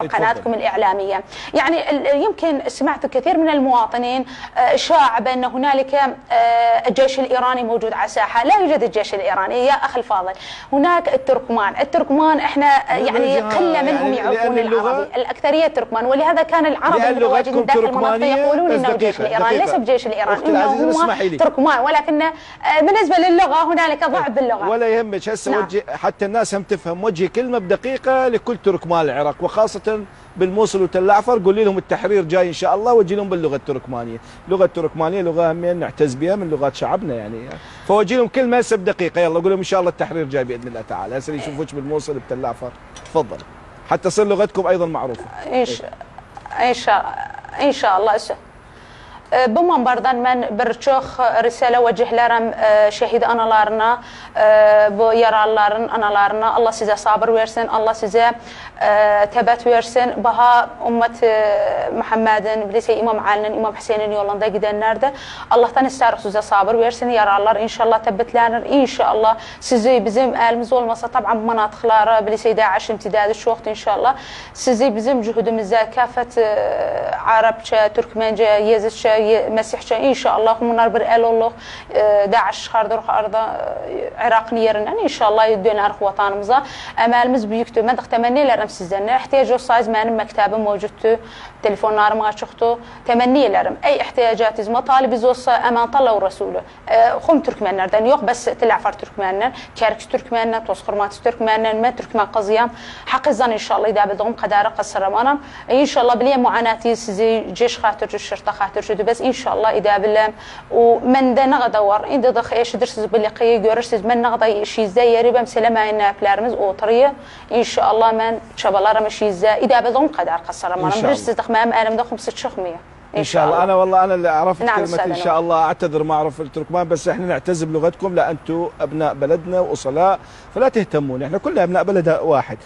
قناتكم الإعلامية. يعني يمكن سمعت كثير من المواطنين شاع بأن هنالك الجيش الإيراني موجود على الساحة. لا يوجد الجيش الإيراني يا أخي الفاضل، هناك التركمان احنا يعني قلة منهم يعرفون العربي، الأكثرية التركمان، ولهذا كان العرب المتواجدين داخل المنطقة يقولون إنه الجيش الإيراني ليس الجيش الإيراني، إنه هو تركمان، ولكن بالنسبة للغة هنالك ضعف باللغة. ولا يهمك هسه حتى الناس هم تفهم، وجهي كلمة بدقيقة لكل تركمان العراق وخاصة بالموصل وتل عفر، قولي لهم التحرير جاي ان شاء الله، وجي لهم باللغه التركمانيه، اللغه التركمانيه لغه همين نعتز بها من لغات شعبنا يعني، فوجي لهم كلمه هسه بدقيقه، يلا قول لهم ان شاء الله التحرير جاي باذن الله تعالى، هسه يشوفوك بالموصل بتل عفر، تفضل حتى تصير لغتكم ايضا معروفه. ان شاء الله. بمن بردن من برچوخ رسالة وجه لرم شهيد analarına bu yaralıların analarına Allah size sabır versin, Allah size tebet versin. Baha ümmet Muhammed'in, bilirse İmam Ali'nin, İmam Hüseyin'in yolunda gidenler de Allah'tan isterik size sabır versin. Yaralılar inşallah tebetlenir. İnşallah sizi bizim elimiz olmasa tabi manatıkları bilirse Daesh imtidadı çoğudur inşallah. Sizi bizim cühudumuzda kafet Arapça, Türkmence, Yezidçe, Mesihçe inşallah bunlar bir el olluq Daesh çıxardır Iraq'ın yerinden inşallah döner vatanımıza. Əməlimiz büyüktür. Mən də təmənni elərəm sizdən. Nə ehtiyac olsayız mənim məktəbim mövcuddur. Telefonlarım açıqdır. Təmənni elərəm. Ey ehtiyacatınız, matalibiz olsa əmantallah Rasulü. Xum Türkmenlərdən yox, bəs Tilafar Türkmenlər, Kərkiz Türkmenlər, Tozxurmatı Türkmenlər, mən Türkmen qızıyam. Haqizan inşallah idə bildiyim qədəri qısıramanam. İnşallah biliyəm muanatı sizi ceş xatircü, şırta xatircüdür. Bəs inşallah idə biləm. O məndə nə qədər var? İndi də eşidirsiniz bu liqiyi görürsünüz. Mən nə qədər işinizdə yeribəm, söyləməyin nəflərimiz oturuyor. İnşallah mən çabalarım işinizdə idə bildiyim qədər qısıramanam. Bilirsiniz mənim əlimdə xumsu çıxmıyor. ان شاء الله. انا والله انا اللي عرفت كلمه ان شاء الله، اعتذر ما اعرف التركمان، بس احنا نعتز بلغتكم، لا انتم ابناء بلدنا واصلاء، فلا تهتمون، احنا كلنا ابناء بلد واحد.